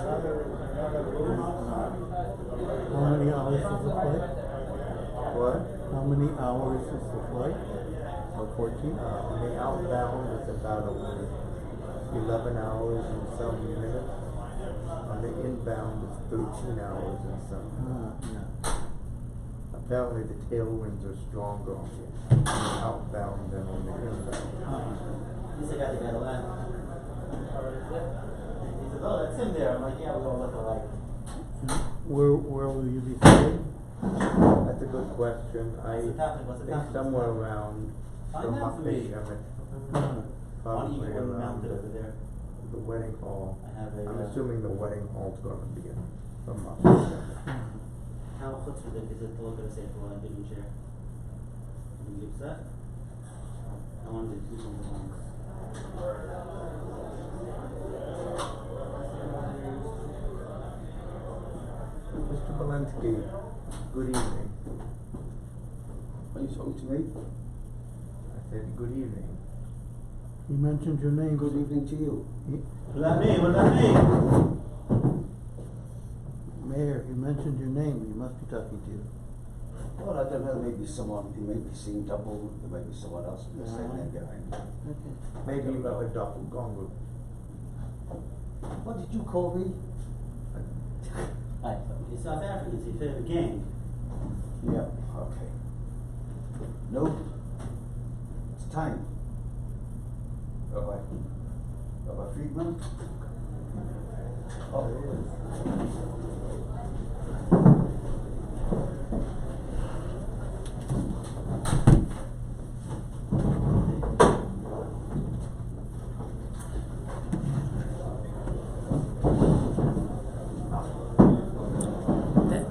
How many hours is the flight? What? How many hours is the flight? Or 14? On the outbound, it's about 11 hours and some minutes. On the inbound, it's 13 hours and some minutes. Yeah. Apparently, the tailwinds are stronger on the outbound than on the inbound. He said, "Guys, I gotta land." He said, "Oh, that's him there." I'm like, "Yeah, we all look alike." Where will you be staying? That's a good question. I What's the topic? What's the think topic? somewhere around Find out for me. Shemet, Why don't you probably get one around mounted over there? the wedding hall. I have a. I'm assuming the wedding hall's going to be in from How chutzpah is it to look at a safe while I give you a chair? Can you use that? I wanted to do something else. Mr. Valensky, good evening. Are you talking to me? I said good evening. He mentioned your name. Good evening to you. What does that mean? What does that mean? Mayor, he mentioned your name. He must be talking to you. Well, I don't know, maybe someone, he may be seeing double, there may be someone else with the same name behind me. Okay. Maybe you have a doppelganger. What did you call me? Hi, you're South Africans, your favorite gang. Yeah, okay. No, it's time. Rabbi Friedman? Oh,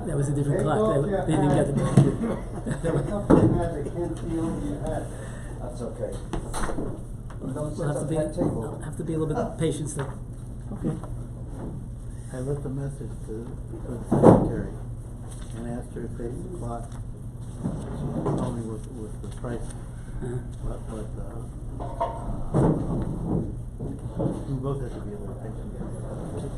That was a different clock. They didn't get the picture. that's okay. We'll have to be a little bit patient still. Okay. I left a message to the secretary and asked her if 8 o'clock. She told me with the price. But we both have to be a little patient. Okay.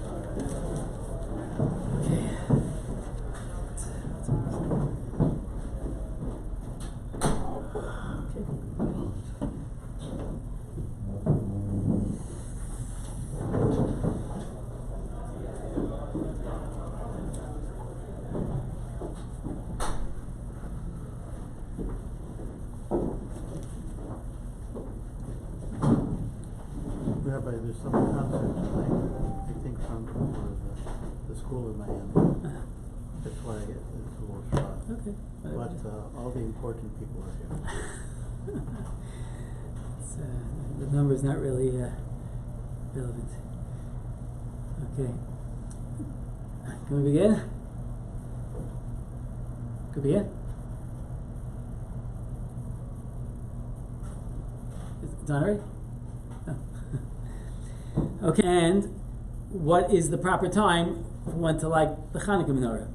Rabbi, there's some concert tonight, I think from the school in Miami. That's why it's a little short. Okay. But all the important people are here. The number's not really relevant. Okay. Can we begin? Could begin? Is it on already? Oh. Okay, and what is the proper time for one to light the Hanukkah menorah?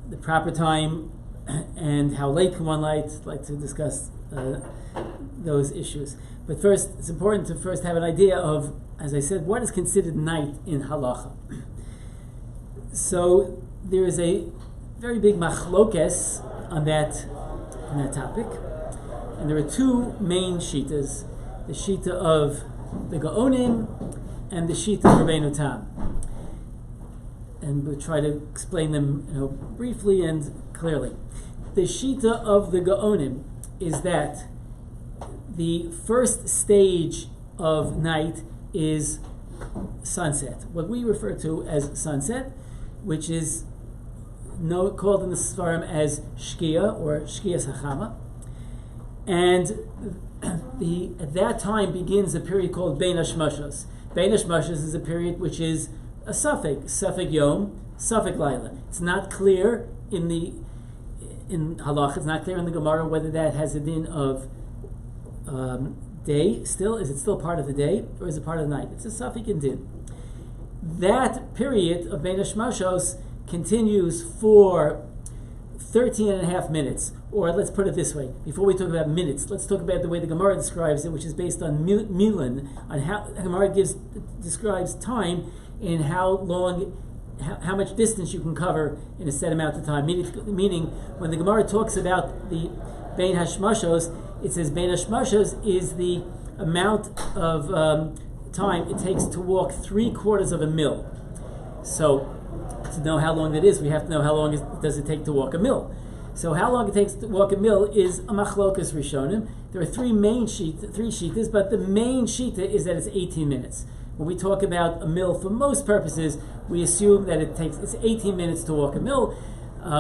The proper time and how late can one light? I'd like to discuss those issues. But first, it's important to first have an idea of, as I said, what is considered night in Halacha. So there is a very big machlokes on that topic, and there are two main shitas: the shita of the Gaonim and the shita of Rabbeinu Tam. And we'll try to explain them, briefly and clearly. The shita of the Gaonim is that the first stage of night is sunset, what we refer to as sunset, which is called in the Sfarim as Shkia or Shkias Hachama. And at that time begins a period called Bein Hashmashos. Bein Hashmashos is a period which is a suffix Yom, suffix Laila. It's not clear in Halach, it's not clear in the Gemara whether that has a din of day still. Is it still part of the day or is it part of the night? It's a suffix and din. That period of Bein Hashmashos continues for 13 and a half minutes. Or let's put it this way, before we talk about minutes, let's talk about the way the Gemara describes it, which is based on Milan, on how the Gemara describes time in how much distance you can cover in a set amount of time. Meaning, when the Gemara talks about the Bein Hashmashos, it says Bein Hashmashos is the amount of time it takes to walk 3/4 of a mil. So, to know how long that is, we have to know how long does it take to walk a mil. So how long it takes to walk a mil is a machlokas rishonim. There are three shitas, but the main shita is that it's 18 minutes. When we talk about a mil, for most purposes, we assume that it's 18 minutes to walk a mil.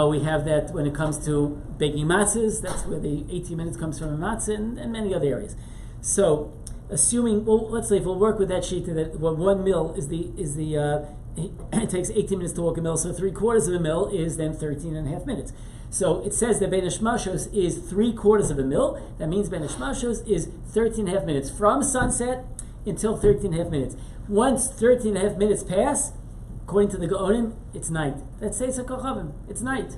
We have that when it comes to baking matzahs. That's where the 18 minutes comes from a matzah, and many other areas. So, assuming, let's say if we'll work with that shita that 1 mil is the it takes 18 minutes to walk a mil, so 3/4 of a mil is then 13 and a half minutes. So it says that Bein Hashmashos is 3/4 of a mil. That means Bein Hashmashos is 13 and a half minutes from sunset until 13 and a half minutes. Once 13 and a half minutes pass, according to the Gaonim, it's night. That's Seisa Kochavim. It's night.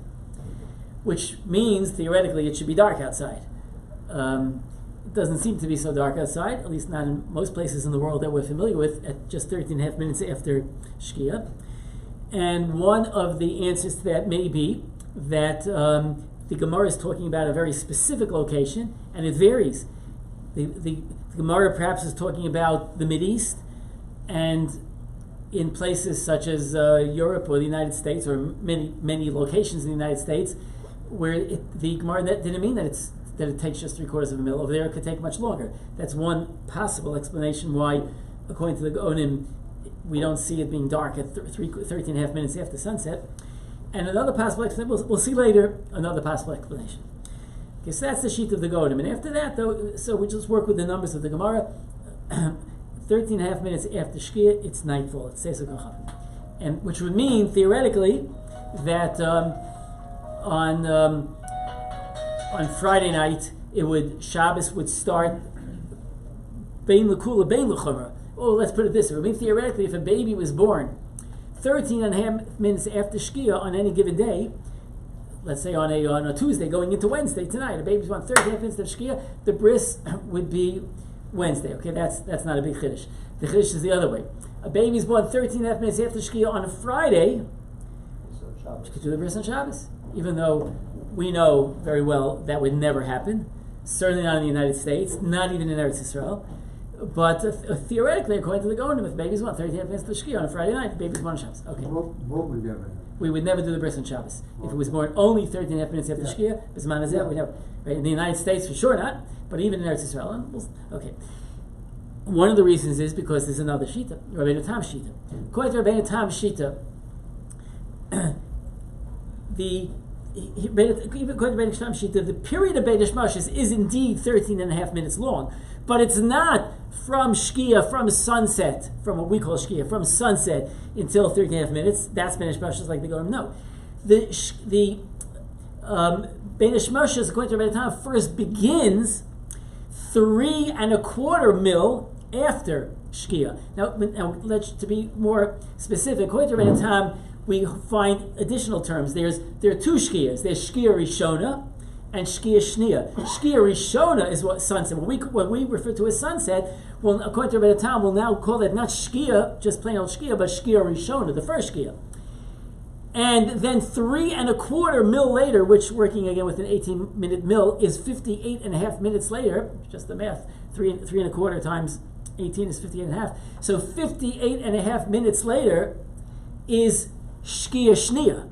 Which means, theoretically, it should be dark outside. It doesn't seem to be so dark outside, at least not in most places in the world that we're familiar with, at just 13 and a half minutes after Shkia. And one of the answers to that may be that the Gemara is talking about a very specific location, and it varies. The Gemara perhaps is talking about the Mideast, and in places such as Europe or the United States, or many locations in the United States, where the Gemara didn't mean that it takes just 3/4 of a mil. Over there, it could take much longer. That's one possible explanation why, according to the Gaonim, we don't see it being dark at 13 and a half minutes after sunset. And another possible explanation, we'll see later, another possible explanation. Okay, so that's the sheet of the Gaonim. And after that, though, so we just work with the numbers of the Gemara. 13 and a half minutes after Shkia, it's nightfall. It's Seisa Kochavim. And which would mean, theoretically, that on Friday night, Shabbos would start Bein L'Kula, Bein L'Chumra. Oh, let's put it this way. I mean, theoretically, if a baby was born 13 and a half minutes after Shkia on any given day, let's say on a Tuesday going into Wednesday tonight, a baby's born 13 and a half minutes after Shkia, the bris would be Wednesday. Okay, that's not a big chiddush. The chiddush is the other way. A baby's born 13 and a half minutes after Shkia on a Friday, you could do the bris on Shabbos, even though we know very well that would never happen. Certainly not in the United States, not even in Eretz Yisrael. But theoretically, according to the Gaonim, if baby's born 13 and a half minutes after Shkia on a Friday night, the baby's born on Shabbos. Okay. What would never happen? We would never do the bris on Shabbos. If it was born only 13 and a half minutes after Shkia, Bisman Hazeh, we never. Right? In the United States, for sure not, but even in Eretz Yisrael. Okay. One of the reasons is because there's another Shita, Rabbi Tam Shita. According to Rabbi Tam Shita, the period of Bein Hashmashos is indeed 13 and a half minutes long, but it's not from Shkia, from sunset, from what we call Shkia, from sunset until 13 and a half minutes. That's Bein Hashmashos, like they go, no. The Bein Hashmashos, according to Rabbi Tam, first begins 3.25 mil after Shkia. Now let's to be more specific, according to Rabbi Tam, we find additional terms. There are two Shkias. There's Shkia Rishona and Shkia Shnia. Shkia Rishona is what sunset. What we refer to as sunset, well, according to Rabbi Tam, we'll now call that not Shkia, just plain old Shkia, but Shkia Rishona, the first Shkia. And then 3.25 mil later, which working again with an 18-minute mil, is 58 and a half minutes later. Just the math. 3.25 times 18 is 58 and a half. So 58 and a half minutes later is Shkia Shnia.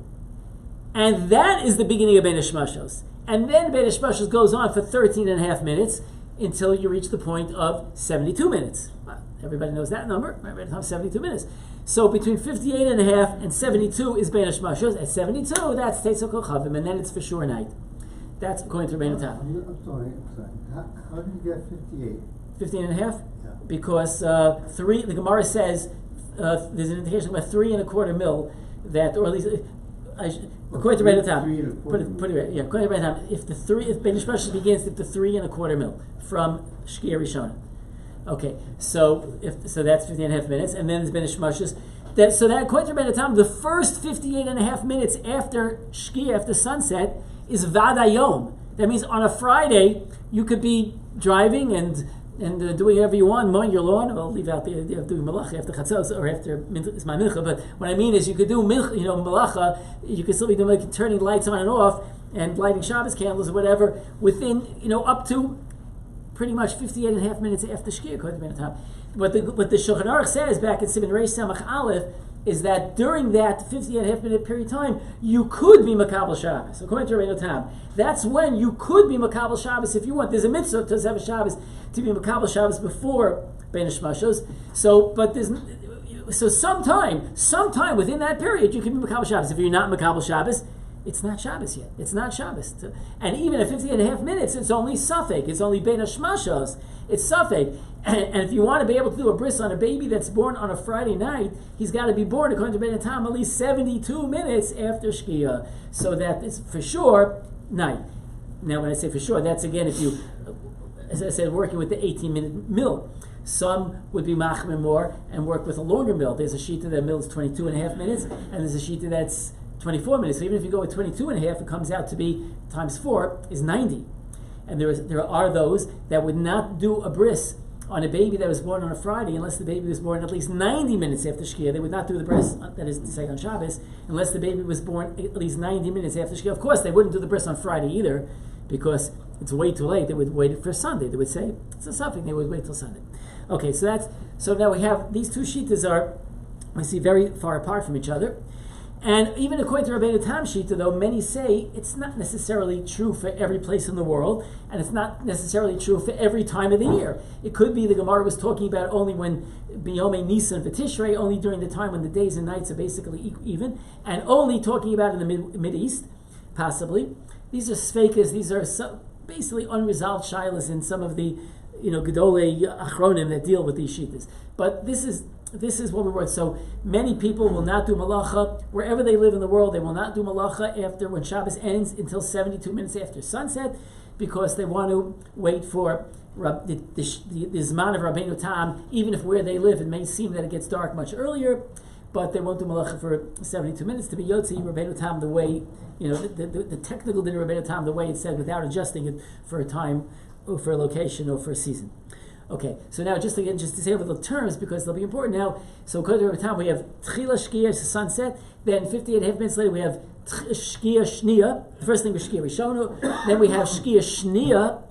And that is the beginning of Bein Hashmashos. And then Bein Hashmashos goes on for 13 and a half minutes until you reach the point of 72 minutes. Well, everybody knows that number, right? By the time 72 minutes. So between 58 and a half and 72 is Bein Hashmashos. At 72, that's Tetzah Kochavim, and then it's for sure night. That's according to Rabbi Tam. I'm sorry. How do you get 58? 15 and a half? Yeah. Because the Gemara says there's an indication about 3.25 mil that, or at least according to Rabbi Tam, put it right. Yeah, according to Rabbi Tam, if Bein Hashmashos begins at the 3.25 mil from Shkia Rishona. Okay, so that's 15 and a half minutes, and then there's Bein Hashmashos. So that according to Rabbeinu Tam, the first 58 and a half minutes after Shkia, after sunset, is Vadayom. That means on a Friday, you could be driving and doing whatever you want, mowing your lawn. Well, leave out the idea of doing malacha after chatzos or after it's my mincha. But what I mean is, you could do malacha. You could still be doing turning lights on and off and lighting Shabbos candles or whatever within up to pretty much 58 and a half minutes after Shkia, according to Rabbeinu Tam. What the Shulchan Aruch says back in Siman Reish Samach Aleph is that during that 58 and a half minute period of time, you could be Makabel Shabbos, according to Rabbeinu Tam. That's when you could be Makabel Shabbos if you want. There's a mitzvah to have a Shabbos, to be Makabel Shabbos before Bein Hashmashos. So sometime within that period, you can be Makabel Shabbos. If you're not Makabel Shabbos, it's not Shabbos yet. It's not Shabbos. And even at 58 and a half minutes, it's only Safek. It's only Bein Hashmashos. It's Safek. And if you want to be able to do a bris on a baby that's born on a Friday night, he's got to be born, according to Rabbeinu Tam, at least 72 minutes after Shkia. So that is for sure night. Now, when I say for sure, that's again if you, as I said, working with the 18-minute mill. Some would be machmir more and work with a longer mill. There's a shita that mill is 22 and a half minutes, and there's a shita that's 24 minutes. So even if you go with 22 and a half, it comes out to be times 4 is 90. And there are those that would not do a bris on a baby that was born on a Friday unless the baby was born at least 90 minutes after Shkia. They would not do the bris, that is to say on Shabbos, unless the baby was born at least 90 minutes after Shkia. Of course, they wouldn't do the bris on Friday either because it's way too late. They would wait for Sunday. They would say, it's a suffix, they would wait till Sunday. Okay, so now we have, these two shittas are, we see, very far apart from each other. And even according to Rabbeinu Tam Shita, though, many say it's not necessarily true for every place in the world, and it's not necessarily true for every time of the year. It could be the Gemara was talking about only when B'yomei Nisan v'Tishrei, only during the time when the days and nights are basically even, and only talking about in the Mid East, possibly. These are sfeikas, these are basically unresolved shilas in some of the Gedolei Achronim that deal with these shitas. But this is what we were. So many people will not do malacha wherever they live in the world. They will not do malacha after when Shabbos ends until 72 minutes after sunset, because they want to wait for the Zman of Rabbeinu Tam. Even if where they live, it may seem that it gets dark much earlier, but they won't do malacha for 72 minutes to be Yotzi Rabbeinu Tam the way the technical din of Rabbeinu Tam the way it's said, without adjusting it for a time or for a location or for a season. Okay, so now just to say over the terms, because they'll be important now. So according to Rabbeinu Tam, we have Tchila Shkia, sunset. Then 58 and a half minutes later, we have Shkia Shnia. The first thing was Shkia Rishonu. Then we have Shkia Shnia,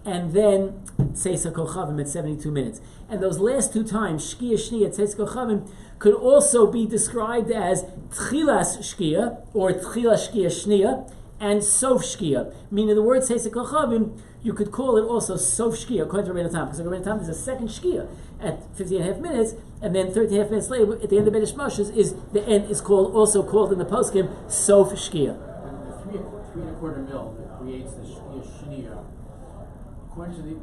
and then Tzeisa Kochavim at 72 minutes. And those last two times, Shkia Shnia, Tzeisa Kochavim, could also be described as Tchilas Shkia, or Tchila Shkia Shnia, and Sof Shkia. Meaning the word Tzeisa Kochavim, you could call it also Sof Shkia, according to Rabbeinu Tam, because Rabbeinu Tam is a second Shkia at 50 and a half minutes, and then 30 and a half minutes later, at the end of Bein Hashmashos, is the end is also called in the poskim Sof Shkia. The 3 1/4 mil that creates the Shkia Shnia. According to the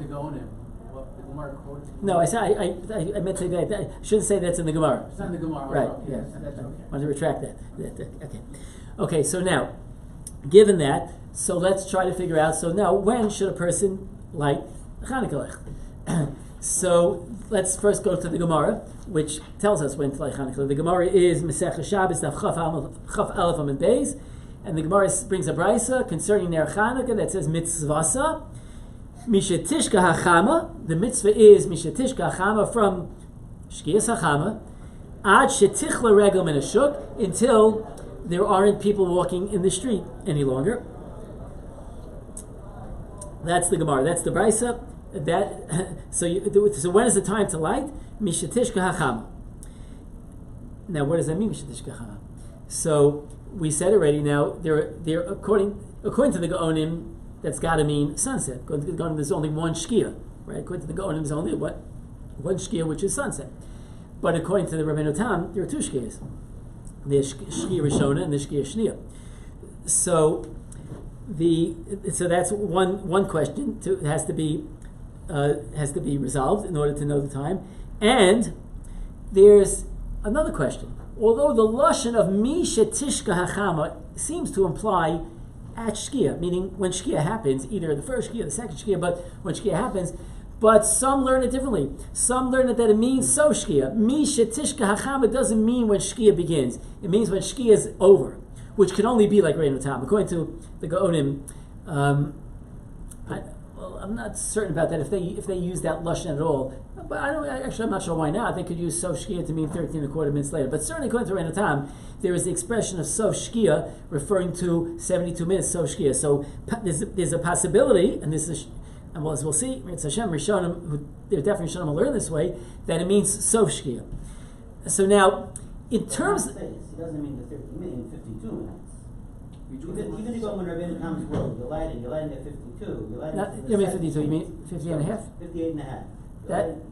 Gaonim, what the Gemara quoted. No, I meant to say I shouldn't say that's in the Gemara. It's not in the Gemara. Right. Okay. Yeah. That's okay. I want to retract that. Okay. So now, given that, so let's try to figure out. So now, when should a person light Chanukah? So let's first go to the Gemara, which tells us when to light Chanukah. The Gemara is Masechah Shabbos Daf Chaf Aleph Amud Beis, and the Gemara brings a brisa concerning Ner Chanukah that says Mitzvasa Mishetishka Hachama. The mitzvah is Mishetishka Hachama from Shkias Hachama Ad Shetichla Regel Min Hashuk, until there aren't people walking in the street any longer. That's the Gemara. That's the brisa. So when is the time to light? Mishatishka Hachama. Now, what does that mean, Mishatishka Hachama? So we said already. Now, there according to the Gaonim, that's got to mean sunset. According to the Gaonim, there's only one Shkia, right? According to the Gaonim, there's only one Shkia, which is sunset. But according to the Rabbeinu Tam, there are two Shkias. There's Shkia Rishona and there's Shkia Shnia. So that's one question has to be resolved in order to know the time. And there's another question. Although the lashon of Misha Tishka Hachama seems to imply at Shkia, meaning when Shkia happens, either the first Shkia or the second Shkia, but when Shkia happens, But some learn it differently. Some learn it that it means so shkia. Mi shetishka hachama doesn't mean when shkia begins. It means when shkia is over, which can only be like Reinu Tam. According to the Gaonim, I'm not certain about that if they use that lashon at all. But I'm not sure why not. They could use sof shkia to mean 13 and a quarter minutes later. But certainly according to Reinu Tam, there is the expression of sof shkia referring to 72 minutes sof shkia. So there's a possibility, and this is. And well, as we'll see, it's Hashem Rishonim, they're definitely Rishonim will learn this way, that it means sof shkia. So now, in terms, it doesn't mean the 50 minutes, 52 minutes. Even if you go in Rabbi Tom's world, you're lighting at 52. You're lighting at you mean 52? You mean 58 and a half? 58 and a half.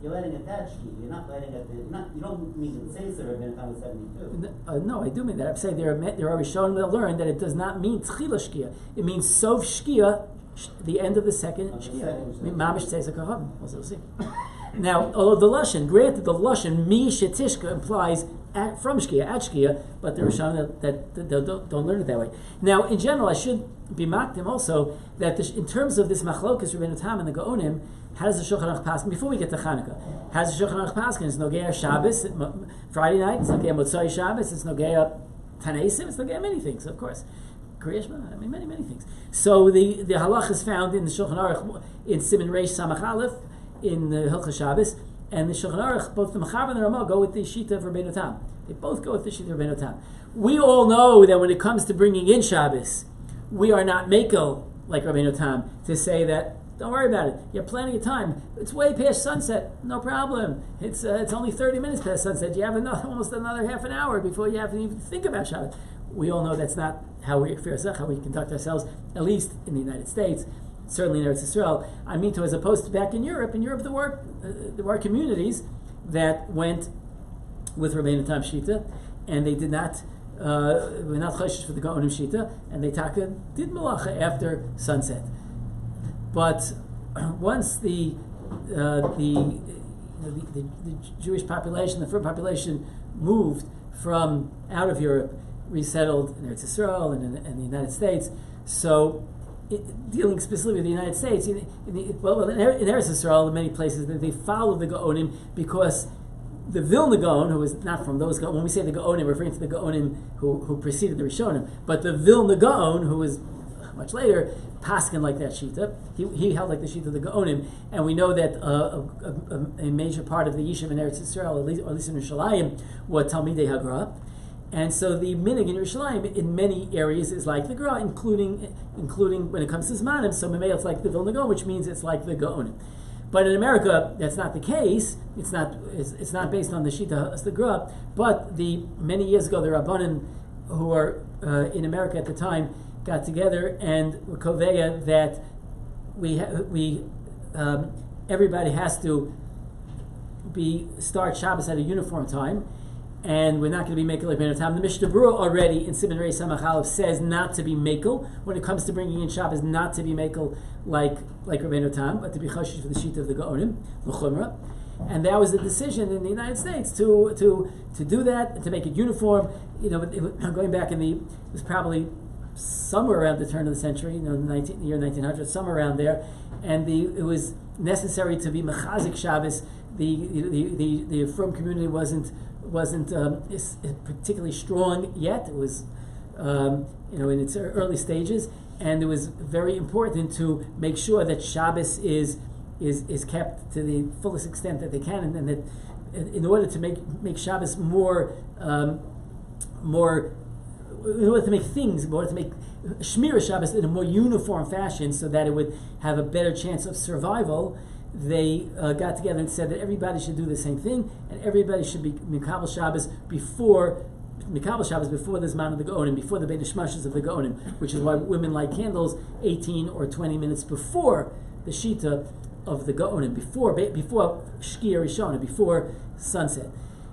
You're lighting at that shkia. You're not lighting at you don't mean to say so Rabbi Tom is 72. No, I do mean that. I'm saying there are Rishonim that learn that it does not mean tchila shkia. It means sof shkia. The end of the second shkia. Mamish tzeiz hakahavim. We'll see. Now, although the lashon, granted, the lashon mi shetishka implies from shkia at shkia, but there are Rishonim that don't learn it that way. Now, in general, I should be makdim also that in terms of this machlokas Rabbeinu Tam and the Gaonim, how does the Shulchan Aruch paskin? Before we get to Chanukah, how does the Shulchan Aruch paskin? It's Nogea Shabbos, Friday night. It's Nogea Motzai Shabbos. It's Nogea Tanaisim. It's Nogea many things, of course. Many things. So the halach is found in the Shulchan Aruch in Siman Reish Samach Aleph in the Hilchos Shabbos, and the Shulchan Aruch, both the Mechaber and the Ramah go with the Shita of Rabbeinu Tam. They both go with the Shita of Rabbeinu Tam. We all know that when it comes to bringing in Shabbos, we are not makel like Rabbeinu Tam to say that. Don't worry about it. You're planning a time. It's way past sunset. No problem. It's only 30 minutes past sunset. You have almost another half an hour before you have to even think about Shabbos. We all know that's not how we conduct ourselves, at least in the United States, certainly in Eretz Yisrael. I mean, as opposed to back in Europe. In Europe, there were communities that went with Rabbeinu Tam Shita, and they did not were not choshesh for the Gaonim Shita, and they did malacha after sunset. But once the Jewish population, the Frum population, moved from out of Europe, resettled in Eretz Yisrael and in the United States. So, dealing specifically with the United States, in Eretz Yisrael, in many places, they follow the Gaonim because the Vilna Gaon, who is not from those Gaonim, when we say the Gaonim, referring to the Gaonim who preceded the Rishonim, but the Vilna Gaon, who was much later, paskin like that shita. He held like the shita of the Gaonim, and we know that a major part of the Yishuv in Eretz Yisrael, or at least in Yerushalayim, were Talmidei Hagra, and so the minig in Yerushalayim in many areas is like the Gra, including when it comes to Zmanim. So Memei it's like the Vilna Gaon, which means it's like the Gaonim. But in America, that's not the case. It's not based on the shita as the Gra. But many years ago, the Rabbanim who were in America at the time got together and were koveya that everybody has to start Shabbos at a uniform time, and we're not going to be makel like Rabbeinu Tam. The Mishnah Berurah already in Siman Reish Samach Aleph says not to be makel when it comes to bringing in Shabbos, not to be makel like Rabbeinu Tam, but to be choshesh for the shita of the Gaonim, l'chumra. And that was the decision in the United States to do that, to make it uniform. Going back it was probably somewhere around the turn of the century, the year 1900, somewhere around there, and it was necessary to be mechazik Shabbos. The Frum community wasn't particularly strong yet. It was in its early stages, and it was very important to make sure that Shabbos is kept to the fullest extent that they can, and that in order to make Shabbos more in order to make Shmira Shabbos in a more uniform fashion so that it would have a better chance of survival, they got together and said that everybody should do the same thing, and everybody should be Mikabel Shabbos before the Zman of the Gaonim, before the Beit Hashmashas of the Gaonim, which is why women light candles 18 or 20 minutes before the Shita of the Gaonim, before Shkia Rishona, before sunset.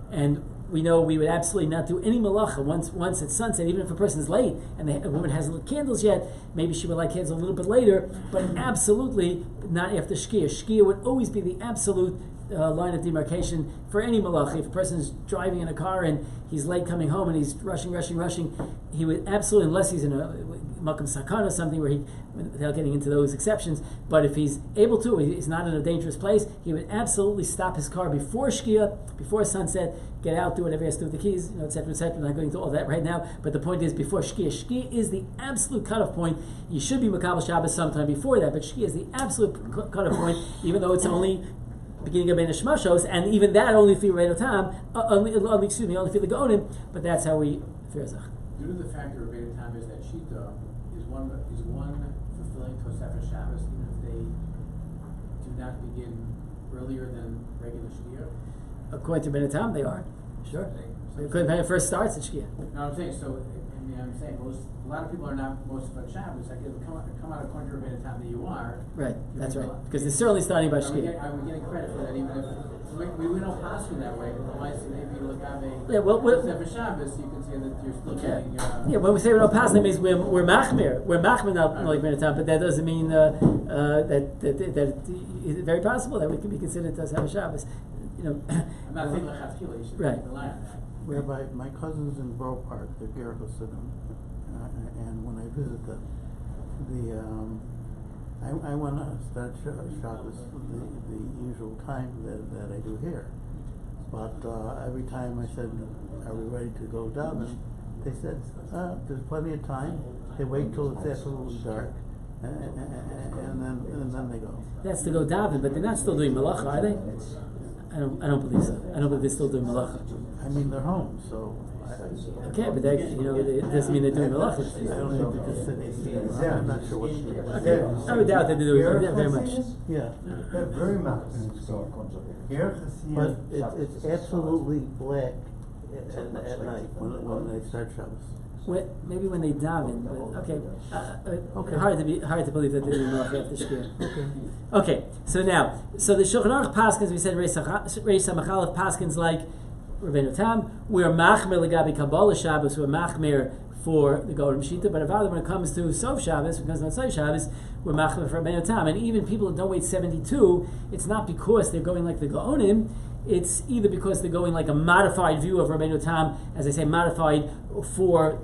And we know we would absolutely not do any malacha once it's sunset, even if a person is late and a woman hasn't lit candles yet. Maybe she would light candles a little bit later, but absolutely not after Shkia. Shkia would always be the absolute line of demarcation for any malacha. If a person is driving in a car and he's late coming home and he's rushing, he would absolutely, unless he's in a makam sakana or something where without getting into those exceptions, but if he's able to, he's not in a dangerous place, he would absolutely stop his car before shkia, before sunset, get out, do whatever he has to do with the keys, etc., etc. I'm not going into all that right now, but the point is before shkia. Shkia is the absolute cutoff point. You should be makabel Shabbos sometime before that, but shkia is the absolute cutoff point, even though it's only beginning of Ben Shmashos, and even that only for Rabbeinu Tam, only for the Gaonim, but that's how we Firzach. Due to the fact that Rabbeinu Tam is that Shita, is one fulfilling Tosefet Shabbos, even if they do not begin earlier than regular Shkia? According to Rabbeinu Tam, they are. Sure. According to when it first starts, it's Shkia. No, I'm saying, a lot of people are not most of Shabbos. Like, it'll come out according to Rabbeinu Tam that you are. Right, that's right. Because they're certainly starting by Shkia. Are we getting credit for that, even if we don't pass you that way? But maybe you look at for Shabbos, you can say that you're still getting. Yeah, when we say we don't pass, that means we're machmir. We're machmir not like Rabbeinu Tam, but that doesn't mean that it's very possible that we can be considered to have a Shabbos. I'm not saying lechatchila. You should rely on that. Whereby my cousins in Borough Park, they're Ger Hasidim, and when I visit them, I want to start Shabbos the usual time that I do here. But every time I said, "Are we ready to go down?" And they said, "There's plenty of time." They wait till it's absolutely dark, and then they go. That's to go daven, but they're not still doing malacha, are they? I don't believe so. I don't believe they're still doing malacha. I mean, they're home, so. Okay, but that, it doesn't mean they're doing malacha. I don't think they're just sitting. I'm not sure what. Okay, I would doubt that they're doing that very much. Yeah. Very much. But it's absolutely black at night when they start Shabbos. Maybe when they daven, but okay. Okay. Hard to believe that they're doing malacha after shkia. Okay, so the Shulchan Aruch paskins, we said Reis Hamachalef paskins like Rabbeinu Tam. We're machmer legabi Kabbalah Shabbos. We're machmer for the Golden Shita, but when it comes to Sof Shabbos, because of Sof Shabbos, we're machmer for Rabbeinu Tam. And even people that don't wait 72, it's not because they're going like the Gaonim. It's either because they're going like a modified view of Rabbeinu Tam, as I say, modified for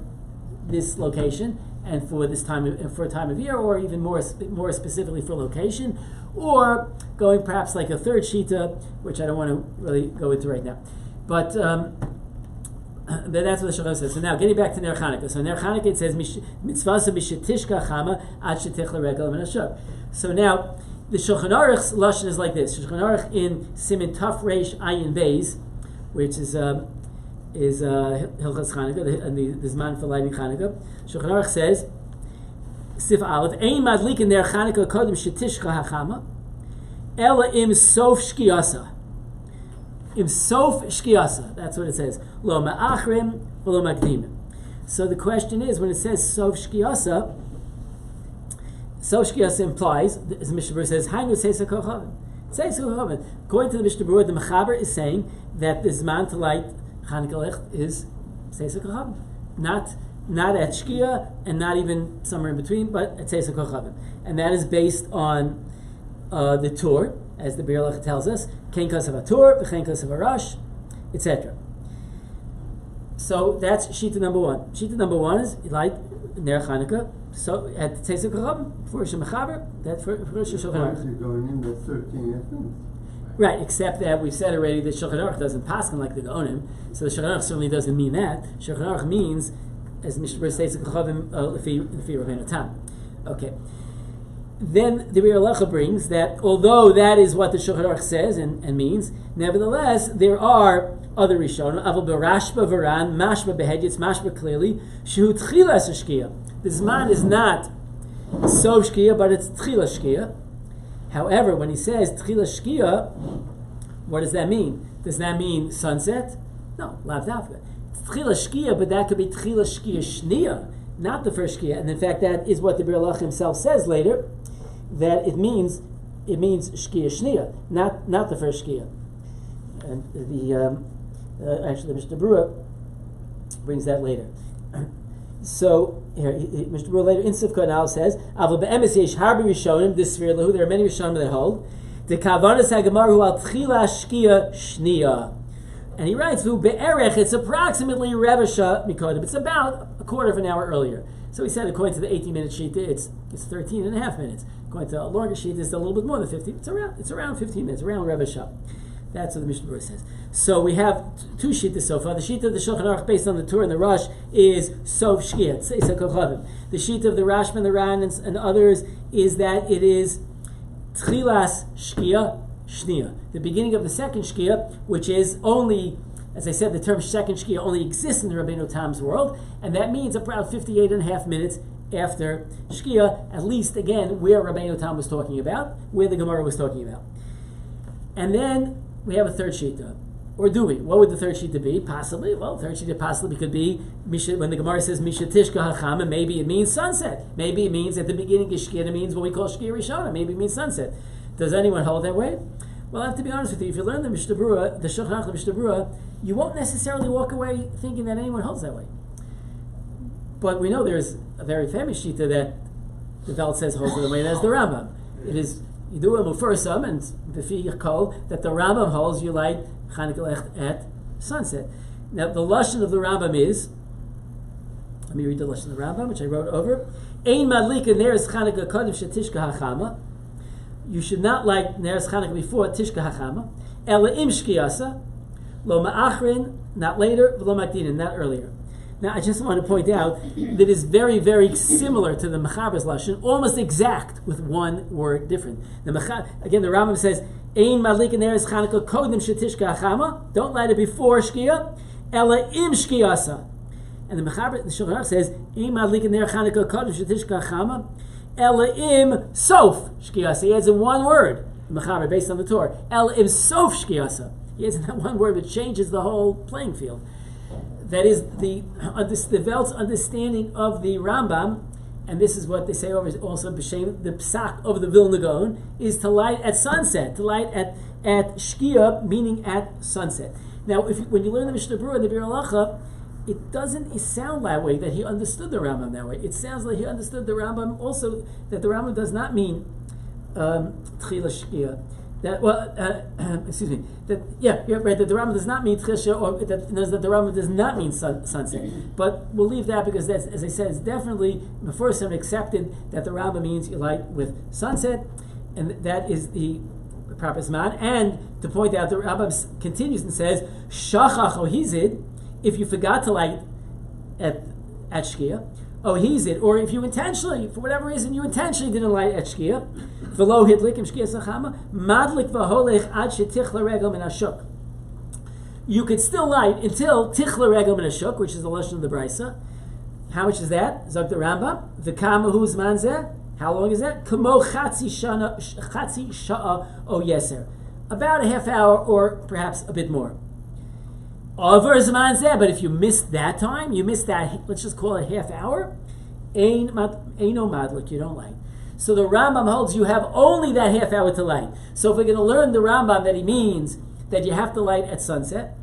this location and for this time, for a time of year, or even more specifically for location, or going perhaps like a third shita, which I don't want to really go into right now. But that's what the Shulchan says. So now, getting back to Ner Chanukah. So Ner Chanukah, it says mitzvasa mishetishka chama ad shetich l'regel min hashor. So now, the Shulchan Aruch's lashon is like this. Shulchan Aruch in Simin Taf Reish Ayin Beis, which is Hilchas Chanukah, and the Zman for lighting Chanukah. Shulchan Aruch says, Sif Aleph, Ein madlikin ner Chanukah kodem shetishka hachama, ela im sof shkiyasa. Im sof shkiyasa. That's what it says. Lo ma'achrim, lo makdimim. So the question is, when it says sof shkiyasa implies, as the Mishnah says, Hainu seisa kochavim. Seisa kochavim. According to the Mishnah, the Mechaber is saying that the Zman to light Chanukah Licht is seisa kochavim. Not at Shkia, and not even somewhere in between, but at seisa kochavim. And that is based on the Tur, as the Bir Halacha tells us, Ken Kasav HaTur, V'chen Kasav HaRash, etc. So that's Shita number one. Shita number one is light Ner Chanukah. So at Tzeitzuk Chachamim, for Shemachaber, that's for Shulchan Aruch. Going in the 13th. Right, except that we've said already that Shulchan Aruch doesn't paskin like the Gaonim, so the Shulchan Aruch certainly doesn't mean that. Shulchan Aruch means, as Mishnah says, Tzeitzuk Chachamim Lefi Rabbeinu Tam. Okay. Then the Bir Halacha brings that although that is what the Shulchan Aruch says and means, nevertheless there are other Rishonim, Aval Barashba Varan, Mashba Behedjitz, Mashba clearly, Shehu Tchilas Shkia. The Zman is not Sof Shkia, but it's Tchila Shkia. However, when he says Tchila Shkia, what does that mean? Does that mean sunset? No, Lav Dafka. Tchila Shkia, but that could be Tchila Shkia Shnia, not the first Shkia. And in fact, that is what the Bir Halacha himself says later, that it means Shkia Shnia, not the first Shkia. And actually, Mr. Brewer brings that later. So here, Mr. Brewer later in Sivkot now says, "Avol be'emes yesh harbi rishonim this sphere lahu." There are many rishonim that hold The kavanas hagamaru al tchila shkia shnia. And he writes, "Vu be'erech." It's approximately revasha mikodim. It's about a quarter of an hour earlier. So he said, according to the 18-minute sheet, it's 13 and a half minutes. According to a longer sheet, it's a little bit more than 15. It's around 15 minutes, around revasha. That's what the Mishnah Berurah says. So we have two shittas so far. The shita of the Shulchan Aruch, based on the Torah and the Rush, is sof shkia. The shita of the Rashba and the Ran and others is that it is tchilas shkia shnia, the beginning of the second shkia, which is only, as I said, the term second shkia only exists in the Rabbeinu Tam's world, and that means about 58 and a half minutes after shkia, at least again where Rabbeinu Tam was talking about, where the Gemara was talking about. And then we have a third shita. Or do we? What would the third shita be? Possibly. Well, the third shita possibly could be when the Gemara says Misha Tishka Hachama, maybe it means sunset. Maybe it means at the beginning of Shkia, it means what we call Shkia Rishona. Maybe it means sunset. Does anyone hold that way? Well, I have to be honest with you. If you learn the Mishnah Berurah, the Shulchan Aruch, the Mishnah Berurah, you won't necessarily walk away thinking that anyone holds that way. But we know there's a very famous shita that the Velt says holds the way as the Rambam. It is you do a mufursam and the Kollel that the Rambam holds you light Chanukah at sunset. Now the lashon of the Rambam is, let me read the lashon of the Rambam, which I wrote over. Ein madlika neres Chanukah kodem shetishka hachama. You should not light neres Chanukah before tishka hachama. Ela im shkiyasa lo ma'achrin, not later, v'lo makdinin, not earlier. Now, I just want to point out that it is very, very similar to the Mechaber's lashon, almost exact, with one word different. Again, the Rambam says, "Ein madlik neres Chanukah kodem shetishka hachama." Don't light it before shkia, ela im shkiyasa. And the Mechaber, the Shulchan Aruch says, "Ein madlik neres Chanukah kodem shetishka hachama, ela im sof shkiyasa." He adds in one word, the Mechaber, based on the Torah, ela im sof shkiyasa. He adds in that one word, which changes the whole playing field. That is the Velt's understanding of the Rambam, and this is what they say over also b'shem the psak of the Vilna Gaon, is to light at sunset, to light at shkia, meaning at sunset. Now, when you learn the Mishnah Berurah and the Bir Halacha, it doesn't sound that way that he understood the Rambam that way. It sounds like he understood the Rambam also that the Rambam does not mean tchila shkia. That excuse me. That right. That the Rambam does not mean tchilsha, or that the Rambam does not mean sunset. But we'll leave that because that's, as I said, it's definitely before some accepted that the Rambam means you light with sunset, and that is the proper zman. And to point out, the Rambam continues and says, "Shachach ohizid," if you forgot to light at shkia. Ohizid, or if you intentionally, for whatever reason, you intentionally didn't light at shkia. V'lo hidlik im shkia sachama madlik v'holech ad shetichla regel min hashuk. You could still light until tichla regel min hashuk, which is the lashon of the Brisa. How much is that? Zog the Rambam. V'kama hu zman zeh. How long is that? Kamo chatzi sha'a o yeser. About a half hour, or perhaps a bit more. Over zman zeh. But if you missed that time, you missed that. Let's just call it half hour. Eino madlik. You don't light. So the Rambam holds you have only that half hour to light. So if we're going to learn the Rambam that he means that you have to light at sunset,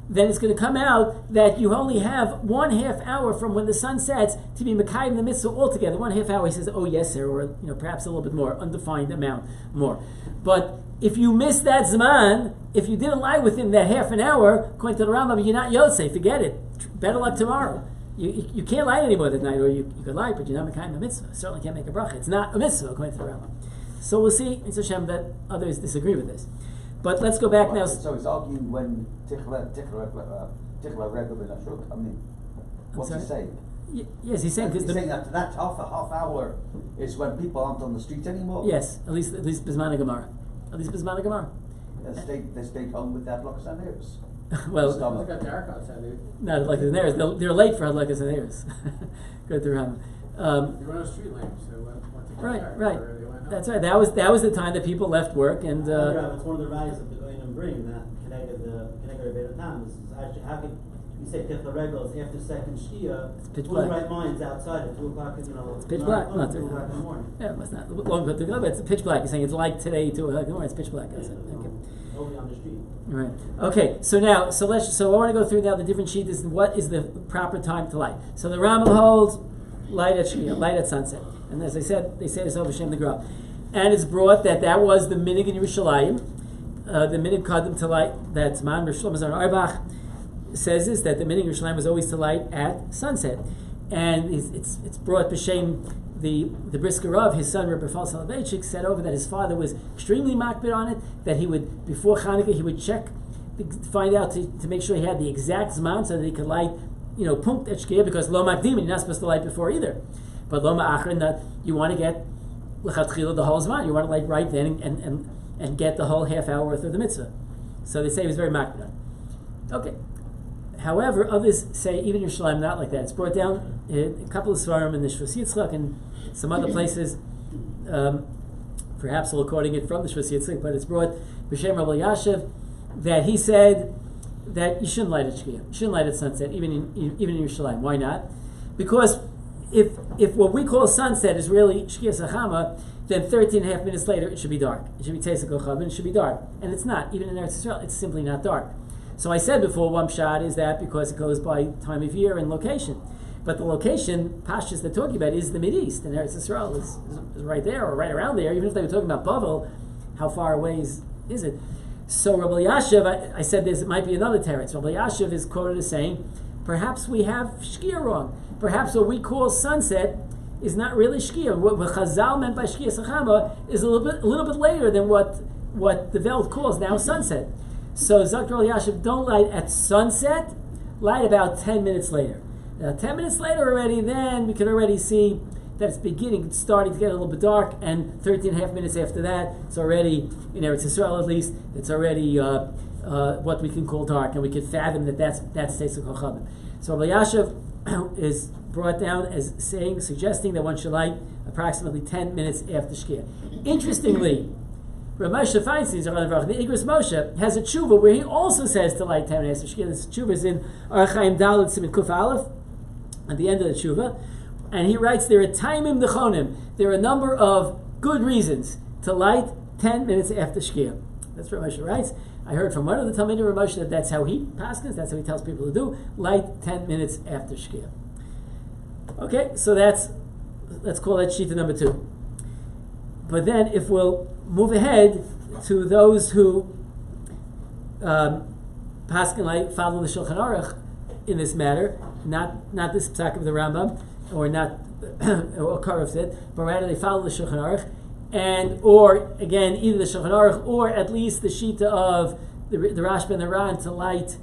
then it's going to come out that you only have 1/2 hour from when the sun sets to be Mekayim in the mitzvah altogether. 1/2 hour, he says, oh yes sir, or perhaps a little bit more, undefined amount more. But if you miss that Zman, if you didn't light within that half an hour, according to the Rambam, you're not Yotzei, forget it. Better luck tomorrow. You can't light anymore that night, or you could light, but you're not Mekayim the mitzvah. You certainly can't make a bracha. It's not a mitzvah, according to the Rambam. So we'll see, it's Hashem, that others disagree with this. But let's go back now. So he's arguing when tichla regel bin hashuk. I mean, what's he saying? Yes, he's saying he's saying that half hour is when people aren't on the street anymore. Yes, at least Bisman Gemara. At least Bisman Gemara. They stayed home with their blocks and theirs. Well, look at dark outside, dude. Not like the theirs. They're late for Hadlakas and theirs. Go to Ram. They run a street lamp, so once it got dark, right. they went home. That's right. That was the time that people left work and. It's one of the values of the Goyim bring that connected Rebbeinu Tam. How can you say Tichla Regel is after second Shkia? It's pitch all the black. right minds outside at 2 o'clock. It's pitch black. 2 o'clock in the morning. Yeah, it must not long to go, but it's pitch black. You're saying it's like today 2 o'clock in the morning. It's pitch black. That's it. Okay. Only on the street. Right. Okay. So I want to go through now the different sheets. What is the proper time to light? So the Rambam holds light at Shkia, light at sunset, and as I said, they say this over Shem the Grub. and it's brought that was the minig in Yerushalayim. The minig kaddim to light, that man Rosh Shlomo Zalman Auerbach says is that the minig in Yerushalayim was always to light at sunset, and it's brought b'shem the brisker Rav, his son Rabbi Soloveitchik, said over that his father was extremely makbid on it, that he would, before Hanukkah, he would check, find out to make sure he had the exact zman so that he could light, punkt et shkia, because lo makdim, you're not supposed to light before either. But lo ma'achrin, that you want to get l'chatchila the whole zman, you want to light right then and get the whole half hour worth of the mitzvah. So they say he was very makbid on it. Okay. However, others say even Yerushalayim not like that. It's brought down in a couple of svarim in the Shvus Yitzchak and some other places, perhaps all quoting it from the Shvus Yitzchak, but it's brought b'shem Rabbi Yashiv that he said that you shouldn't light at Shkia, you shouldn't light at sunset, even in Yerushalayim. Why not? Because if what we call sunset is really Shkia Sachama, then 13 and a half minutes later it should be dark. It should be Teisek Kochavim, it should be dark. And it's not. Even in Eretz Yisrael, it's simply not dark. So I said before, one shot is that because it goes by time of year and location. But the location, Pashas they're talking about, is the Mideast, and Eretz Yisrael is right there, or right around there. Even if they were talking about Bavel, how far away is it? So Rabbi Yashiv, I said it might be another teretz. Rabbi Yashiv is quoted as saying, perhaps we have Shkia wrong. Perhaps what we call sunset is not really Shkia. What Chazal meant by Shkia Sachama is a little bit later than what the Veld calls now sunset. So Zakr Rabbi Yashiv, don't light at sunset, light about 10 minutes later. Now 10 minutes later already, then we can already see that it's starting to get a little bit dark, and 13 and a half minutes after that, it's already, in Eretz Yisrael at least, it's already what we can call dark, and we can fathom that's Teisek Kochavim. So Rabbi Yashiv is brought down as suggesting that one should light approximately 10 minutes after Shkia. Interestingly, Rav Moshe Feinstein, the Igros Moshe, has a tshuva where he also says to light 10 minutes after Shkia. This tshuva is in Archaim Dalet Siman Kuf Aleph, at the end of the tshuva. And he writes, there are taimim dechonim. There are a number of good reasons to light 10 minutes after Shkia. That's what Moshe writes. I heard from one of the Talmidim of Moshe that that's how he paskins, that's how he tells people to do, light 10 minutes after Shkia. Okay, so let's call that shita number 2. But then if we'll move ahead to those who paskin light, follow the Shulchan Aruch in this matter, not this psak of the Rambam, or not, or Karev said, but rather they follow the Shulchan Aruch, or again, either the Shulchan Aruch, or at least the Shita of the Rashba and the Ran to light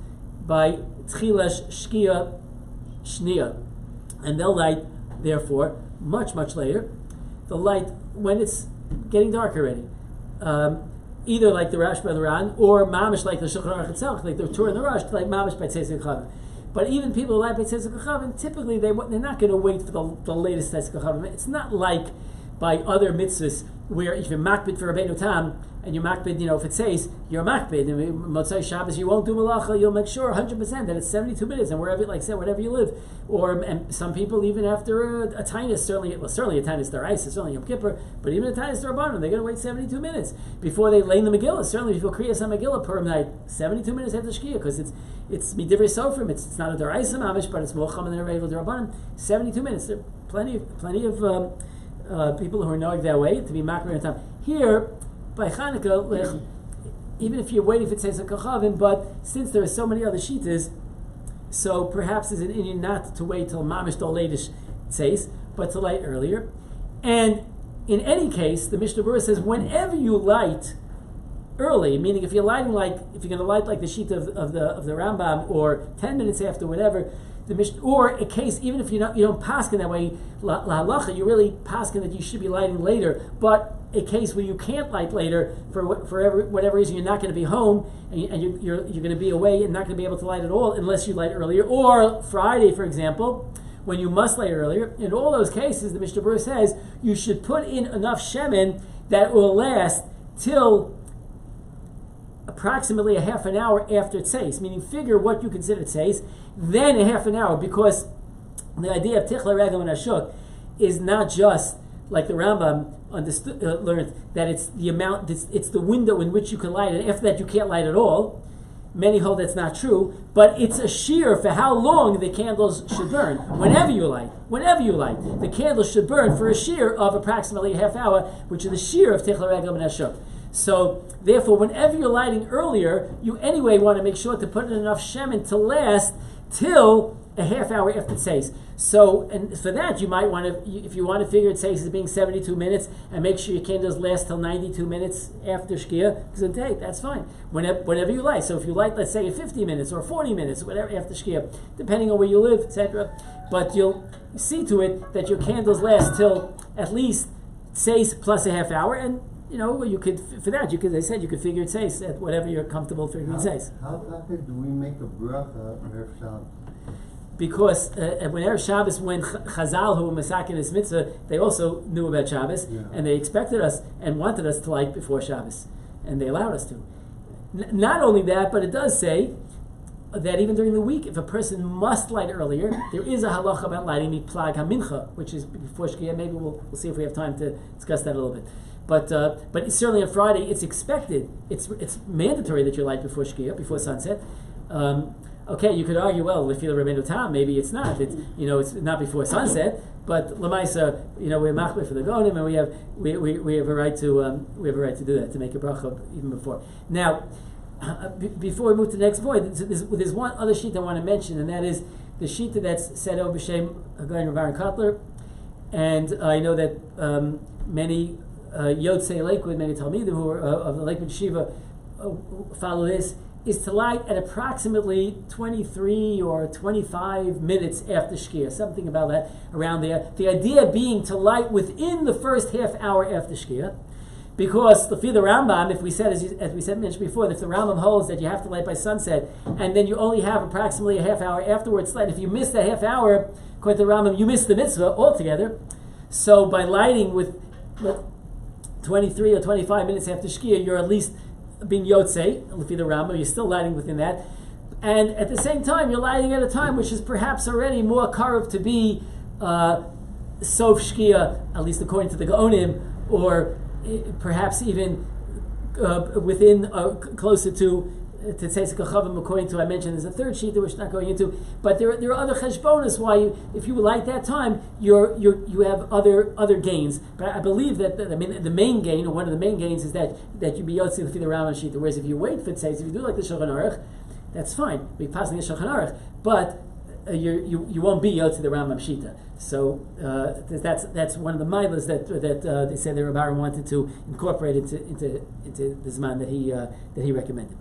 by Tchilash Shkia Shnia. And they'll light, therefore, much, much later. They'll light when it's getting dark already. Either like the Rashba and the Ran, or Mamish like the Shulchan Aruch itself, like the Torah and the Rosh, like Mamish by Teisek Kochavim. But even people who light by Teisek Kochavim, typically they're not going to wait for the latest Teisek Kochavim. It's not like by other mitzvahs where if you're makbid for Rabbeinu Tam and you're makbid, if it says you're makbid, and Motzai Shabbos you won't do malacha, you'll make sure 100% that it's 72 minutes and wherever you live. And some people even after a tainus, certainly a tainus daraisa, certainly Yom Kippur, but even a tainus darabanan, they're going to wait 72 minutes before they lay in the Megillah. Certainly before Kriyas HaMegillah Purim night, 72 minutes after Shkia, because it's midivrei sofrim. It's not a daraisa mamish, but it's mocham and a regular darabanan. 72 minutes. There are plenty of people who are knowing their way to be makbid in time. Here, by Chanukah, even if you're waiting for Teisek Kochavim, but since there are so many other shitas, so perhaps there's an Indian not to wait till Mamish Dol Leidish Tzeis, but to light earlier. And in any case, the Mishnah Berurah says, whenever you light early, meaning if you're going to light like the sheet of the Rambam, or 10 minutes after, whatever, or a case, even if you don't paskin that way, la halacha, you really paskin that you should be lighting later, but a case where you can't light later for whatever reason, you're not going to be home and you're going to be away and not going to be able to light at all unless you light earlier, or Friday, for example, when you must light earlier. In all those cases, the Mishnah Berurah says you should put in enough shemen that will last till approximately a half an hour after tzeis, meaning figure what you consider tzeis, then a half an hour, because the idea of tichla regel and ashuk is not just like the Rambam learned that it's the amount, it's the window in which you can light it. After that, you can't light at all. Many hold that's not true, but it's a shear for how long the candles should burn. Whenever you light, the candles should burn for a shear of approximately a half hour, which is the shear of Tichel Regel Menashot. So, therefore, whenever you're lighting earlier, you anyway want to make sure to put in enough shemen to last till a half hour after Tzeis. So, and for that, you might want to, if you want to figure Tzeis as being 72 minutes, and make sure your candles last till 92 minutes after Shkia, that's fine. Whenever you light. So if you light, let's say, 50 minutes or 40 minutes, or whatever, after Shkia, depending on where you live, etc. But you'll see to it that your candles last till at least Tzeis plus a half hour, and you could, for that, you could figure Tzeis at whatever you're comfortable figuring Tzeis. How do we make a bracha Erev Shabbos? Because when Erev Shabbos, when Chazal, who were masakin this mitzvah, they also knew about Shabbos, and they expected us and wanted us to light before Shabbos, and they allowed us to. Not only that, but it does say that even during the week, if a person must light earlier, there is a halacha about lighting miplag hamincha, which is before Shkia. Maybe we'll see if we have time to discuss that a little bit. But certainly on Friday, it's expected, it's mandatory that you light before Shkia, before sunset. Okay, you could argue, well, if you're the Rabbeinu Tam, maybe it's not. It's not before sunset. But Lamaisa, we're machmir for the Gonim, and we have a right to do that, to make a bracha even before. Now, before we move to the next point, there's one other sheet I want to mention, and that is the sheet that's said over B'Shem Hagoyin Rav Aaron Kotler, and I know that many Yotzei Lakewood, many Talmidim who are of the Lakewood Yeshiva follow this, is to light at approximately 23 or 25 minutes after Shkia, something about that, around there. The idea being to light within the first half hour after Shkia, because the Rambam, if we said, as we mentioned before, if the Rambam holds that you have to light by sunset, and then you only have approximately a half hour afterwards light, if you miss the half hour, according to the Rambam, you miss the mitzvah altogether. So by lighting with 23 or 25 minutes after Shkia, you're at least being Yotzei, Lefi the Rambam, you're still lighting within that. And at the same time, you're lighting at a time which is perhaps already more karov to be Sof Shkia, at least according to the Gaonim, or perhaps even within closer to Tzeis Kachavim, according to, I mentioned, there's a third sheet that we're not going into, but there are other cheshbonos why if you light that time, you have other gains. But I believe that the main gain, or one of the main gains, is that you be yotzei l'fi the Rambam sheet. Whereas if you wait for Tzeis, if you do like the Shulchan Aruch, that's fine. We pass the Shulchan Aruch, but you won't be yotzei the Rambam shita. So that's one of the milas that they said the Rabbi wanted to incorporate into the Zman that he recommended.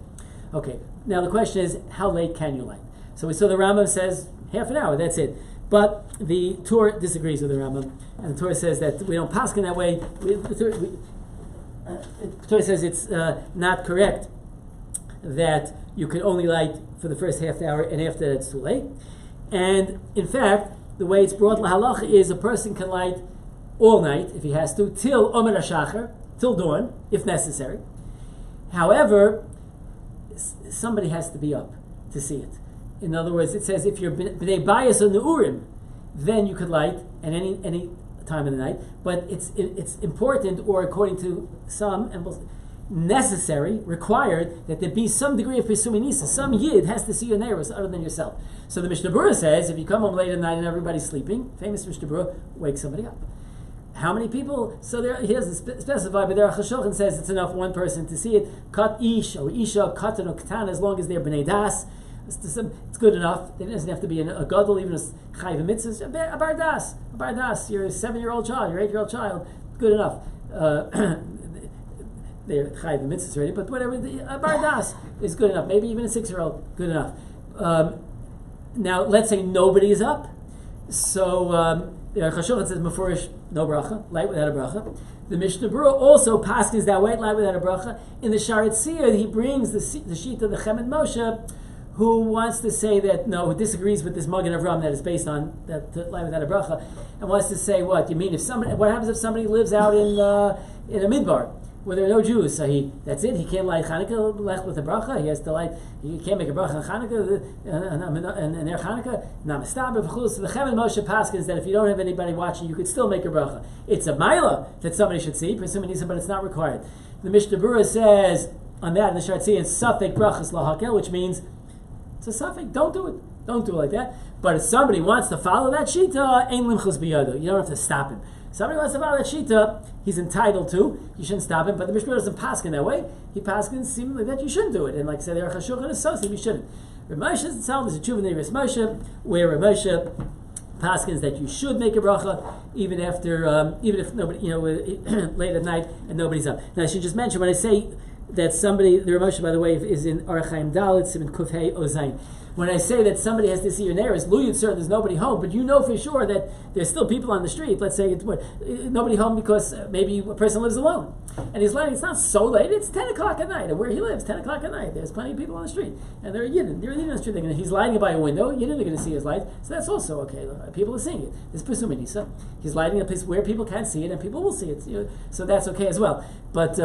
Okay, now the question is, how late can you light? So we saw the Rambam says half an hour, that's it. But the Torah disagrees with the Rambam, and the Torah says that we don't paskin that way. The Torah says it's not correct that you can only light for the first half hour, and after that it's too late. And in fact, the way it's brought Halacha is a person can light all night, if he has to, till Omer HaShachar, till dawn, if necessary. However, somebody has to be up to see it. In other words, it says if you're b'nei bayis or neurim, then you could light at any time of the night. But it's important, or according to some, and necessary, required, that there be some degree of pesumei nisa. Some yid has to see your neighbors other than yourself. So the Mishnah Berurah says, if you come home late at night and everybody's sleeping, famous Mishnah Berurah, wake somebody up. How many people? So he doesn't specify, but there are Chashochin says it's enough one person to see it. Kat ish or isha, katan or katan, as long as they're b'nei das, it's good enough. It doesn't have to be a gadol, even a chayv mitzvah. A bar das, you're a 7-year-old child, you're 8-year-old child, good enough. They're chayv mitzvahs already, but whatever, a bar das is good enough. Maybe even a 6-year-old, good enough. Now, let's say nobody is up. So, the Chashochin says mefurish, no bracha, light without a bracha. The Mishnah Berurah also paskins that way, light without a bracha. In the Sharet Tzir, he brings the sheet of the Chemed Moshe, who wants to say that, who disagrees with this Magen Avram that is based on that light without a bracha, and wants to say, what happens if somebody lives out in a midbar where there are no Jews? So that's it. He can't light Chanukah lech with a bracha. He has to light. He can't make a bracha on Chanukah and their Chanukah. Namastaber v'chul. So the Chemed Moshe paskins that if you don't have anybody watching, you could still make a bracha. It's a maila that somebody should see, presuming but it's not required. The Mishnah Berurah says on that in the Sharatzi and Safek Brachas Lahakel, which means it's a Safek, don't do it. Don't do it like that. But if somebody wants to follow that Shita, Ein Limchus Biyado. You don't have to stop him. If somebody wants to follow that Shita, he's entitled to. You shouldn't stop him. But the Mishnah doesn't paskin that way. He paskins seemingly that you shouldn't do it. And like I said, the Aruch HaShulchan is so you shouldn't. Rav Moshe itself is a tshuva in Rav Moshe, where Rav Moshe paskins that you should make a bracha even after, even if nobody, late at night and nobody's up. Now I should just mention when I say that somebody, the Rav Moshe, by the way, is in Orach Chaim Dalet, Siman Kuf Hey Ozayin. When I say that somebody has to see your neighbors, Luyud, sir, there's nobody home, but you know for sure that there's still people on the street. Let's say nobody home because maybe a person lives alone. And he's lighting, it's not so late, it's 10 o'clock at night. And where he lives, 10 o'clock at night, there's plenty of people on the street. And they're Yidden on the street. He's lighting it by a window, Yidden are going to see his light. So that's also okay. People are seeing it. This Pesuminisa, he's lighting a place where people can't see it and people will see it. So that's okay as well. But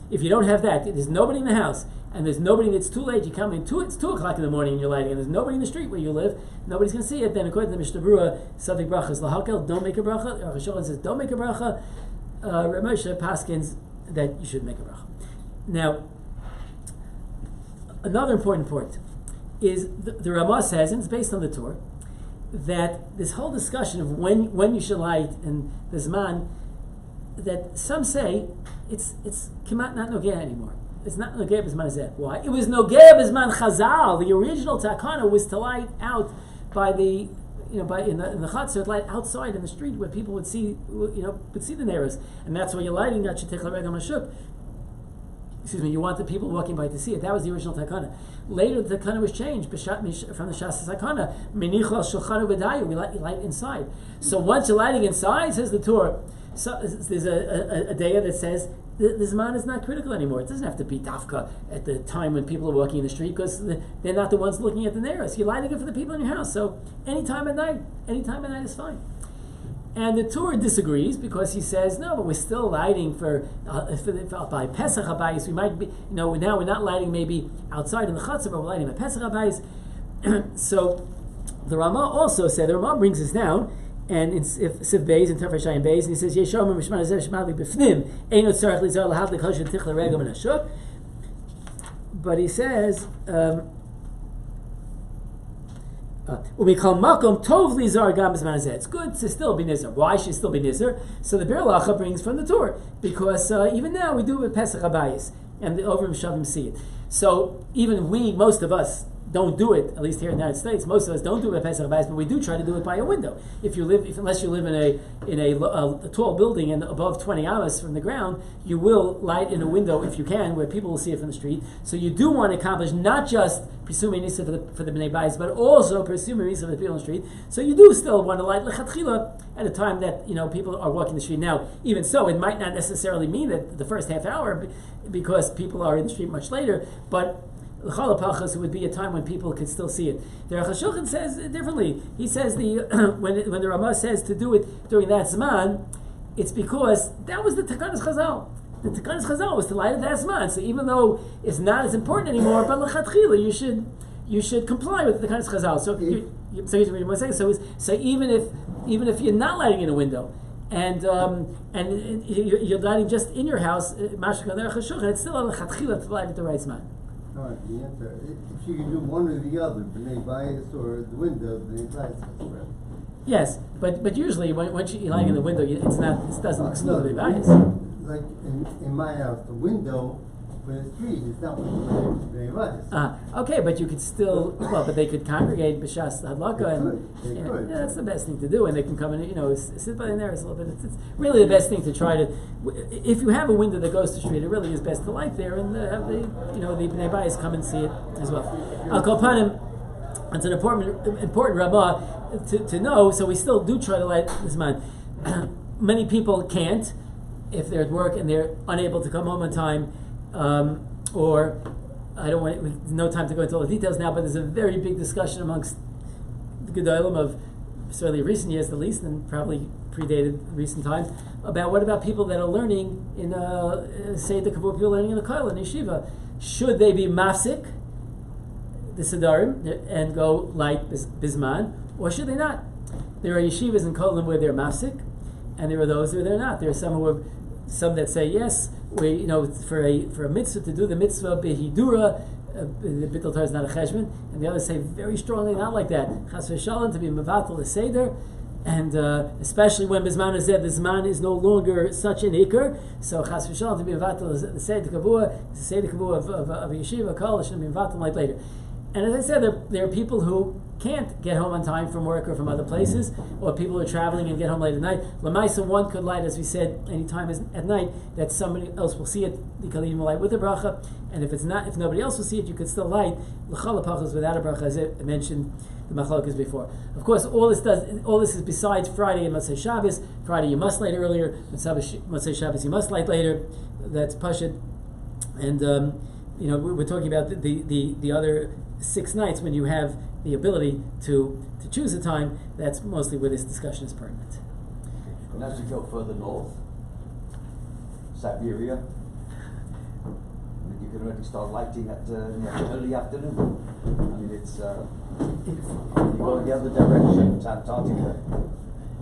if you don't have that, there's nobody in the house, and there's nobody, it's too late, you come in, it's 2 o'clock in the morning and you're lighting, and there's nobody in the street where you live, nobody's going to see it, then according to the Mishnah Berurah, Safek Brachas Lahakel, don't make a bracha. Aruch HaShulchan says, don't make a bracha. Rav Moshe paskins that you should make a bracha. Now, another important point is the Ramah says, and it's based on the Torah, that this whole discussion of when you should light and the Zman, that some say it's kemat not nogeh anymore. It's not nogeh b'zman hazeh. Why? It was nogeh b'zman Chazal. The original takana was to light out by the in the chutzner, light outside in the street where people would see the neighbors, and that's why you're lighting that shetich l'regel mashuk. Excuse me. You want the people walking by to see it. That was the original takana. Later, the takana was changed from the shas takana. Menichol shulchanu b'dayu. We light inside. So once you're lighting inside, says the Torah. So there's a daya that says the Zman is not critical anymore. It doesn't have to be dafka at the time when people are walking in the street because they're not the ones looking at the neighbors. You're lighting it for the people in your house. So any time at night is fine. And the Torah disagrees because he says, no, but we're still lighting for by Pesach Habayis. We might be, now we're not lighting maybe outside in the chutzner, but we're lighting by Pesach Habayis. So the Ramah also said, the Ramah brings us down, and in Siv Beis and Tafar Shayim Beis, and he says, Yeshom Mishman Azer Shemali B'fnim Eino Tzarech Lizar Lahad Lekol Shetich L'Regel Min Hashuk. But he says, Umikal Makom Tov Lizar Gam B'zman Hazeh. It's good to still be nizar. Why should it still be nizar? So the Bir Lacha brings from the Torah because even now we do it with Pesach Habayis, and the Overim Shavim see it. So even most of us, don't do it. At least here in the United States, most of us don't do it by Pesach Habayis, but we do try to do it by a window. Unless you live in a tall building and above 20 amas from the ground, you will light in a window if you can, where people will see it from the street. So you do want to accomplish not just presuming nisa for the bnei bayis, but also presuming nisa for the people on the street. So you do still want to light lechatchila at a time that people are walking the street. Now, even so, it might not necessarily mean that the first half hour, because people are in the street much later, but L'chalapachas, it would be a time when people could still see it. The Aruch HaShulchan says differently. He says when the Ramah says to do it during that Zman, it's because that was the Takanas Chazal. The Takanas Chazal was to light at that Zman. So even though it's not as important anymore, but l'chatchila you should comply with the Takanas Chazal. So even if you're not lighting in a window, and you're lighting just in your house, it's still a l'chatchila to light at the right Zman. All right, the answer. If you can do one or the other, b'nei bayis or the window, b'nei bayis. Yes, but usually once you're lying in the window, it doesn't exclude the bias. Like in my house, the window when it's free, it's not b'nei bayis. Okay, but you could still but they could congregate b'shas hadlaka, They could. Yeah, that's the best thing to do, and they can come in, sit by the nearest a little bit. It's really the best thing to try to. If you have a window that goes to the street, it really is best to light there and have the bnei bayis come and see it as well. Al kol panim, it's an important Rabbah to know. So we still do try to light this man. Many people can't if they're at work and they're unable to come home on time, or I don't want no time to go into all the details now. But there's a very big discussion amongst the Gedolim of certainly recent years, the least, and probably predated recent times, about what about people that are learning in say the Kavur people learning in the Kollel in yeshiva. Should they be mafsik the Sidarim and go light bisman, or should they not? There are yeshivas in Kollel where they're mafsik, and there are those where they're not. There are some who are some that say yes, for a mitzvah to do the mitzvah behidura, the bittul Torah is not a cheshbon, and the others say very strongly not like that. Chas v'shalom to be mevatel the seder, and especially when bizman is there, the zman is no longer such an ikr. So chas v'shalom to be mevatel the seder kavua, the seder kavua of a yeshiva kollel should be mevatel like later. And as I said, there are people who can't get home on time from work or from other places, or people who are traveling and get home late at night. Lamaisa, one could light, as we said, any time at night that somebody else will see it. You can even light with a bracha, and if nobody else will see it, you could still light l'chol hapachos without a bracha, as I mentioned the machlokas before. Of course, all this is besides Friday and Motzei Shabbos. Friday you must light earlier. Motzei Shabbos you must light later. That's pashut, and we're talking about the other 6 nights when you have the ability to choose a time. That's mostly where this discussion is pertinent. And as you go further north, Siberia, you can already start lighting at early afternoon. I mean, it's you go the other direction, it's Antarctica.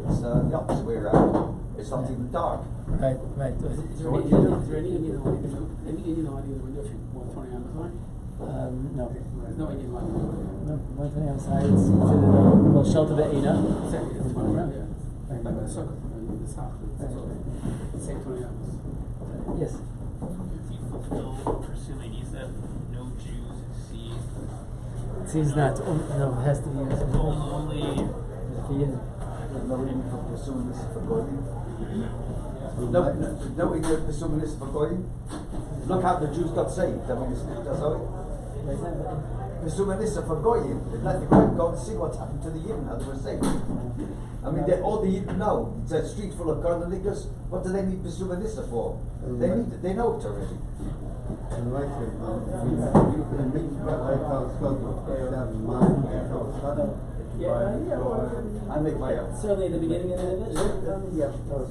It's the opposite way around. It's not even dark. Right. Is there any Indian light in the window if you want 20 hours light? No. There's no Indian light in the window. No, one thing outside is considered a well shelter be'ina. Exactly, that's what I'm around, yeah. Like the sukkah, the south, it's same 20 hours. Yes. Do you fulfill Persimmons that no Jews see? It seems not. No, it has to be. Only. No Indian for pursuing this for Goyim. No Indian pursuing this for Goyim. Look how the Jews got saved. I mean, that's how it. Pursuing this for Goyim. They let the Goyim go and see what's happened to the Yidden, how they were saved. I mean, all the Yidden know. It's a street full of Kollelikas. What do they need pursuing this for? They need it. They know it already. I make my own. Certainly at the beginning of the